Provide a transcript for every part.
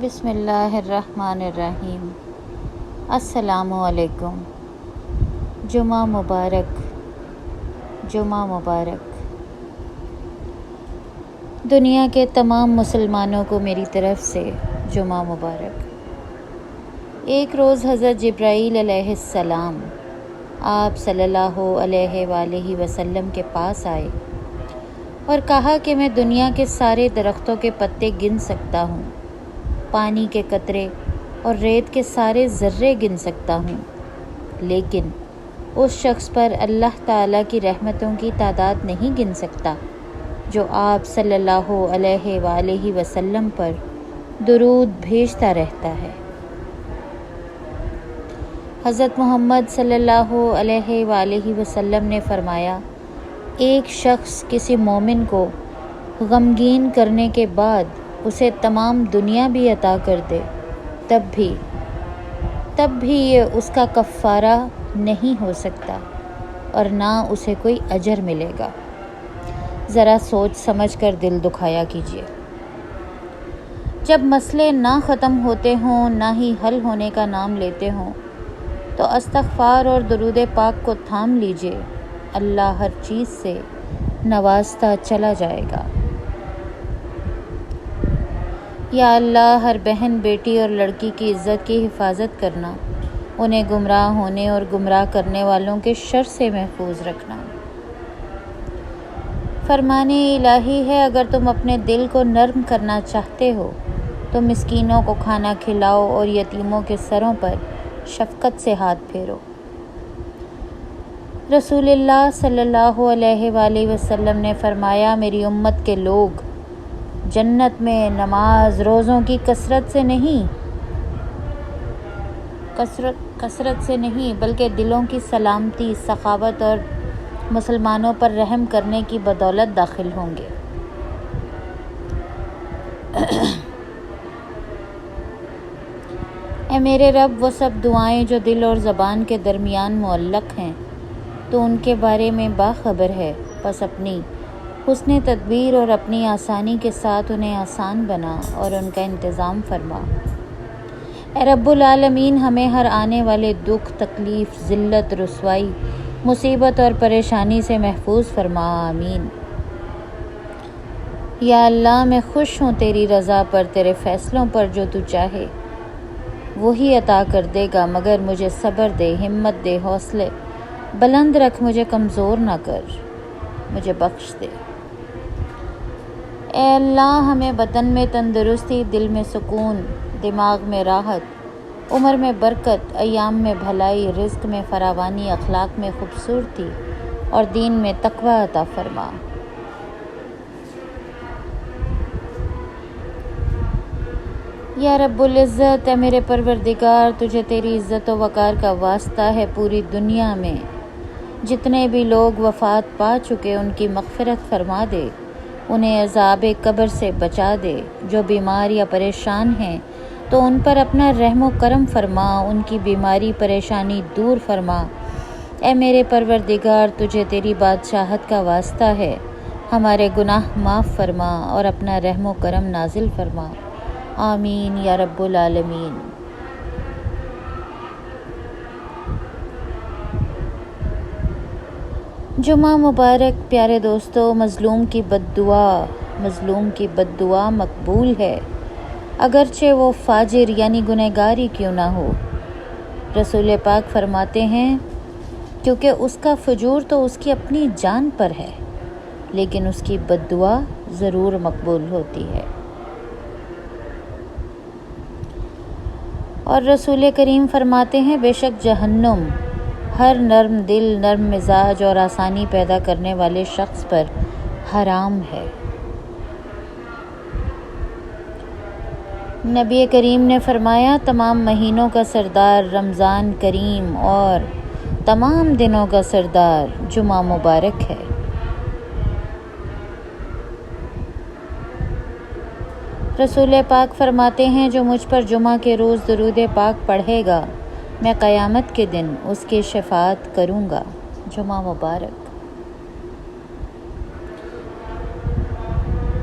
بسم اللہ الرحمن الرحیم۔ السلام علیکم۔ جمعہ مبارک، جمعہ مبارک۔ دنیا کے تمام مسلمانوں کو میری طرف سے جمعہ مبارک۔ ایک روز حضرت جبرائیل علیہ السلام آپ صلی اللہ علیہ وآلہ وسلم کے پاس آئے اور کہا کہ میں دنیا کے سارے درختوں کے پتے گن سکتا ہوں، پانی کے قطرے اور ریت کے سارے ذرے گن سکتا ہوں، لیکن اس شخص پر اللہ تعالیٰ کی رحمتوں کی تعداد نہیں گن سکتا جو آپ صلی اللہ علیہ وآلہ وسلم پر درود بھیجتا رہتا ہے۔ حضرت محمد صلی اللہ علیہ وآلہ وسلم نے فرمایا، ایک شخص کسی مومن کو غمگین کرنے کے بعد اسے تمام دنیا بھی عطا کر دے تب بھی یہ اس کا کفارہ نہیں ہو سکتا اور نہ اسے کوئی اجر ملے گا۔ ذرا سوچ سمجھ کر دل دکھایا کیجیے۔ جب مسئلے نہ ختم ہوتے ہوں نہ ہی حل ہونے کا نام لیتے ہوں تو استغفار اور درود پاک کو تھام لیجیے، اللہ ہر چیز سے نوازتا چلا جائے گا۔ یا اللہ، ہر بہن، بیٹی اور لڑکی کی عزت کی حفاظت کرنا، انہیں گمراہ ہونے اور گمراہ کرنے والوں کے شر سے محفوظ رکھنا۔ فرمان الہی ہے، اگر تم اپنے دل کو نرم کرنا چاہتے ہو تو مسکینوں کو کھانا کھلاؤ اور یتیموں کے سروں پر شفقت سے ہاتھ پھیرو۔ رسول اللہ صلی اللہ علیہ وآلہ وسلم نے فرمایا، میری امت کے لوگ جنت میں نماز روزوں کی کثرت سے نہیں بلکہ دلوں کی سلامتی، سخاوت اور مسلمانوں پر رحم کرنے کی بدولت داخل ہوں گے۔ اے میرے رب، وہ سب دعائیں جو دل اور زبان کے درمیان معلق ہیں تو ان کے بارے میں باخبر ہے، پس اپنی حسن تدبیر اور اپنی آسانی کے ساتھ انہیں آسان بنا اور ان کا انتظام فرما۔ اے رب العالمین، ہمیں ہر آنے والے دکھ، تکلیف، ذلت، رسوائی، مصیبت اور پریشانی سے محفوظ فرما، آمین۔ یا اللہ، میں خوش ہوں تیری رضا پر، تیرے فیصلوں پر، جو تو چاہے وہی عطا کر دے گا، مگر مجھے صبر دے، ہمت دے، حوصلے بلند رکھ، مجھے کمزور نہ کر، مجھے بخش دے۔ اے اللہ، ہمیں بدن میں تندرستی، دل میں سکون، دماغ میں راحت، عمر میں برکت، ایام میں بھلائی، رزق میں فراوانی، اخلاق میں خوبصورتی اور دین میں تقوی عطا فرما۔ یا رب العزت، اے میرے پروردگار، تجھے تیری عزت و وقار کا واسطہ ہے، پوری دنیا میں جتنے بھی لوگ وفات پا چکے ان کی مغفرت فرما دے، انہیں عذاب قبر سے بچا دے، جو بیمار یا پریشان ہیں تو ان پر اپنا رحم و کرم فرما، ان کی بیماری پریشانی دور فرما۔ اے میرے پروردگار، تجھے تیری بادشاہت کا واسطہ ہے، ہمارے گناہ معاف فرما اور اپنا رحم و کرم نازل فرما، آمین یا رب العالمین۔ جمعہ مبارک۔ پیارے دوستو، مظلوم کی بد دعا مقبول ہے، اگرچہ وہ فاجر یعنی گنہگار ہی کیوں نہ ہو۔ رسول پاک فرماتے ہیں، کیونکہ اس کا فجور تو اس کی اپنی جان پر ہے، لیکن اس کی بد دعا ضرور مقبول ہوتی ہے۔ اور رسول کریم فرماتے ہیں، بے شک جہنم ہر نرم دل، نرم مزاج اور آسانی پیدا کرنے والے شخص پر حرام ہے۔ نبی کریم نے فرمایا، تمام مہینوں کا سردار رمضان کریم اور تمام دنوں کا سردار جمعہ مبارک ہے۔ رسول پاک فرماتے ہیں، جو مجھ پر جمعہ کے روز درود پاک پڑھے گا میں قیامت کے دن اس کی شفاعت کروں گا۔ جمعہ مبارک۔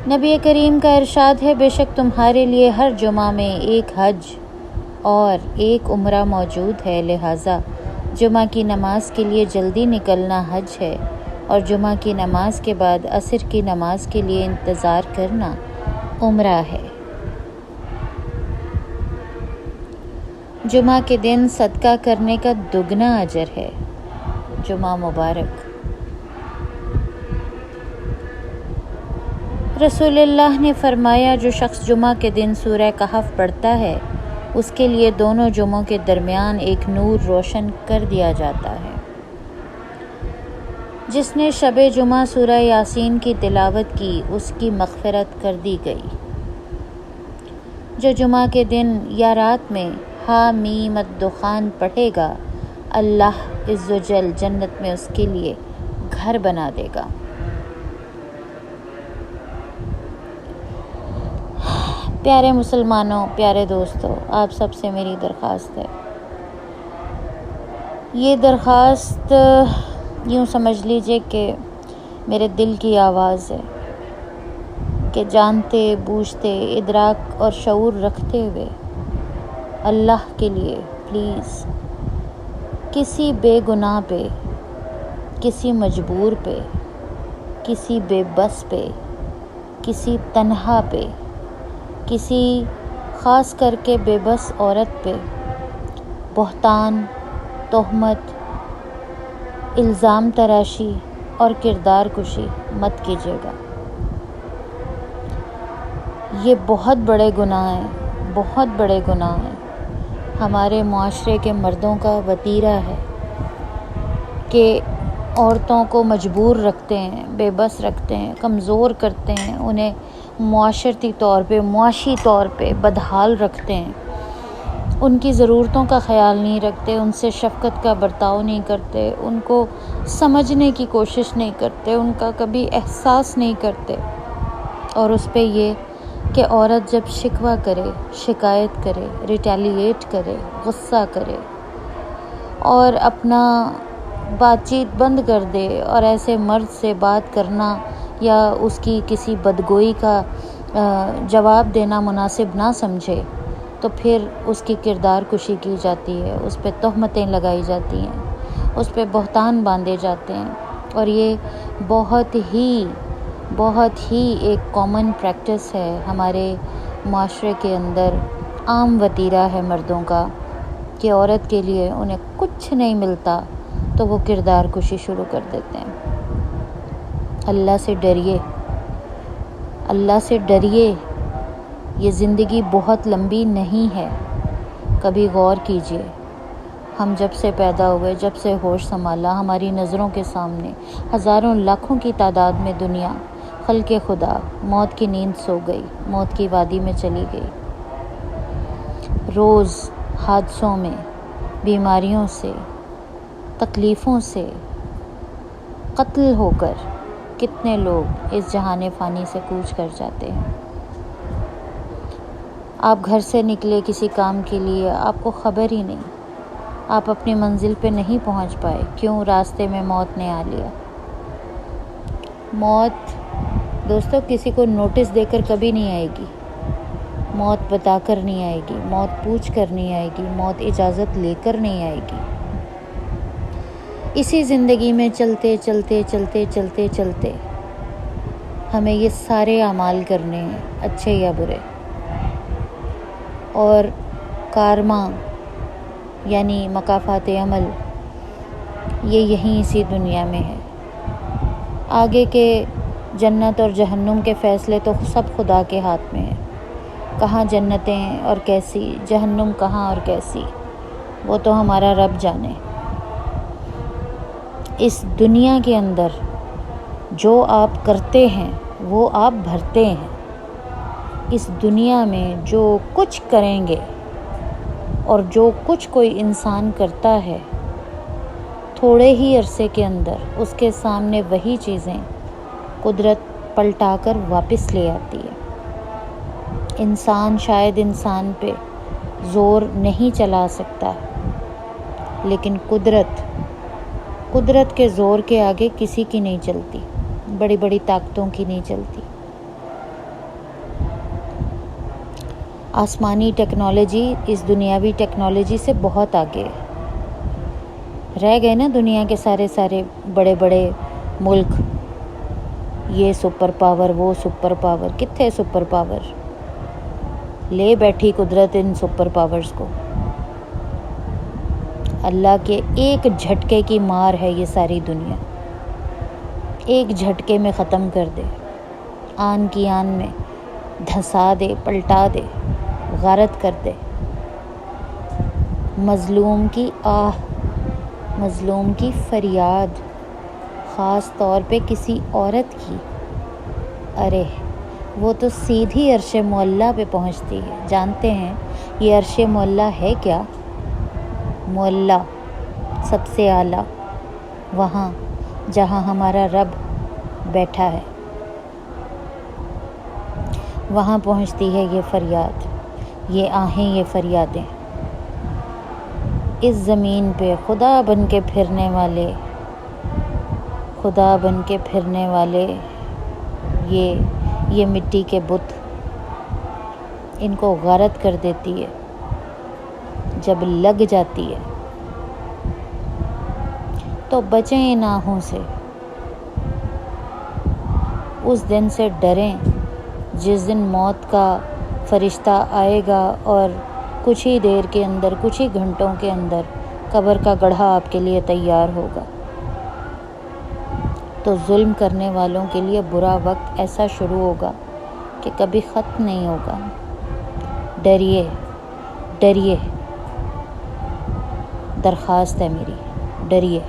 نبی کریم کا ارشاد ہے، بے شک تمہارے لیے ہر جمعہ میں ایک حج اور ایک عمرہ موجود ہے، لہٰذا جمعہ کی نماز کے لیے جلدی نکلنا حج ہے اور جمعہ کی نماز کے بعد عصر کی نماز کے لیے انتظار کرنا عمرہ ہے۔ جمعہ کے دن صدقہ کرنے کا دگنا اجر ہے۔ جمعہ مبارک۔ رسول اللہ نے فرمایا، جو شخص جمعہ کے دن سورہ کہف پڑھتا ہے اس کے لیے دونوں جمعوں کے درمیان ایک نور روشن کر دیا جاتا ہے۔ جس نے شب جمعہ سورہ یاسین کی تلاوت کی اس کی مغفرت کر دی گئی۔ جو جمعہ کے دن یا رات میں حامیم الدخان پڑھے گا، اللہ عز و جل جنت میں اس کے لیے گھر بنا دے گا۔ پیارے مسلمانوں، پیارے دوستوں، آپ سب سے میری درخواست ہے، یہ درخواست یوں سمجھ لیجئے کہ میرے دل کی آواز ہے کہ جانتے بوجھتے ادراک اور شعور رکھتے ہوئے اللہ کے لیے پلیز کسی بے گناہ پہ، کسی مجبور پہ، کسی بے بس پہ، کسی تنہا پہ، کسی خاص کر کے بے بس عورت پہ بہتان، تہمت، الزام تراشی اور کردار کشی مت کیجیے گا۔ یہ بہت بڑے گناہ ہیں، بہت بڑے گناہ ہیں۔ ہمارے معاشرے کے مردوں کا وتیرہ ہے کہ عورتوں کو مجبور رکھتے ہیں، بے بس رکھتے ہیں، کمزور کرتے ہیں، انہیں معاشرتی طور پہ، معاشی طور پہ بدحال رکھتے ہیں، ان کی ضرورتوں کا خیال نہیں رکھتے، ان سے شفقت کا برتاؤ نہیں کرتے، ان کو سمجھنے کی کوشش نہیں کرتے، ان کا کبھی احساس نہیں کرتے۔ اور اس پہ یہ کہ عورت جب شکوہ کرے، شکایت کرے، ریٹیلیٹ کرے، غصہ کرے اور اپنا بات چیت بند کر دے اور ایسے مرد سے بات کرنا یا اس کی کسی بدگوئی کا جواب دینا مناسب نہ سمجھے، تو پھر اس کی کردار کشی کی جاتی ہے، اس پہ تہمتیں لگائی جاتی ہیں، اس پہ بہتان باندھے جاتے ہیں، اور یہ بہت ہی ایک کامن پریکٹس ہے ہمارے معاشرے کے اندر، عام وتیرہ ہے مردوں کا کہ عورت کے لیے انہیں کچھ نہیں ملتا تو وہ کردار کشی شروع کر دیتے ہیں۔ اللہ سے ڈریے، اللہ سے ڈریے، یہ زندگی بہت لمبی نہیں ہے۔ کبھی غور کیجئے، ہم جب سے پیدا ہوئے، جب سے ہوش سنبھالا، ہماری نظروں کے سامنے ہزاروں لاکھوں کی تعداد میں دنیا، خلق خدا موت کی نیند سو گئی، موت کی وادی میں چلی گئی۔ روز حادثوں میں، بیماریوں سے، تکلیفوں سے قتل ہو کر کتنے لوگ اس جہان فانی سے کوچ کر جاتے ہیں۔ آپ گھر سے نکلے کسی کام کے لیے، آپ کو خبر ہی نہیں، آپ اپنی منزل پہ نہیں پہنچ پائے، کیوں؟ راستے میں موت نے آ لیا۔ موت دوستو کسی کو نوٹس دے کر کبھی نہیں آئے گی، موت بتا کر نہیں آئے گی، موت پوچھ کر نہیں آئے گی، موت اجازت لے کر نہیں آئے گی۔ اسی زندگی میں چلتے چلتے چلتے چلتے چلتے ہمیں یہ سارے اعمال کرنے ہیں، اچھے یا برے، اور کارما یعنی مکافات عمل یہ یہیں اسی دنیا میں ہے۔ آگے کے جنت اور جہنم کے فیصلے تو سب خدا کے ہاتھ میں ہیں، کہاں جنتیں اور کیسی، جہنم کہاں اور کیسی، وہ تو ہمارا رب جانے۔ اس دنیا کے اندر جو آپ کرتے ہیں وہ آپ بھرتے ہیں۔ اس دنیا میں جو کچھ کریں گے اور جو کچھ کوئی انسان کرتا ہے، تھوڑے ہی عرصے کے اندر اس کے سامنے وہی چیزیں قدرت پلٹا کر واپس لے آتی ہے۔ انسان شاید انسان پہ زور نہیں چلا سکتا، لیکن قدرت کے زور کے آگے کسی کی نہیں چلتی، بڑی بڑی طاقتوں کی نہیں چلتی۔ آسمانی ٹیکنالوجی اس دنیاوی ٹیکنالوجی سے بہت آگے ہے۔ رہ گئے نا دنیا کے سارے بڑے بڑے ملک، یہ سپر پاور وہ سپر پاور، کتنے سپر پاور لے بیٹھی قدرت ان سپر پاورز کو۔ اللہ کے ایک جھٹکے کی مار ہے یہ ساری دنیا، ایک جھٹکے میں ختم کر دے، آن کی آن میں دھسا دے، پلٹا دے، غارت کر دے۔ مظلوم کی آہ، مظلوم کی فریاد، خاص طور پہ کسی عورت کی، ارے وہ تو سیدھی عرش معلیٰ پہ پہنچتی ہے۔ جانتے ہیں یہ عرش معلیٰ ہے کیا؟ معلیٰ سب سے اعلیٰ، وہاں جہاں ہمارا رب بیٹھا ہے، وہاں پہنچتی ہے یہ فریاد، یہ آہیں، یہ فریادیں۔ اس زمین پہ خدا بن کے پھرنے والے، خدا بن کے پھرنے والے، یہ مٹی کے بت ان کو غارت کر دیتی ہے جب لگ جاتی ہے۔ تو بچیں ان آہوں سے، اس دن سے ڈریں جس دن موت کا فرشتہ آئے گا اور کچھ ہی دیر کے اندر، کچھ ہی گھنٹوں کے اندر قبر کا گڑھا آپ کے لیے تیار ہوگا۔ تو ظلم کرنے والوں کے لیے برا وقت ایسا شروع ہوگا کہ کبھی ختم نہیں ہوگا۔ ڈریے، ڈریے، درخواست ہے میری، ڈریے۔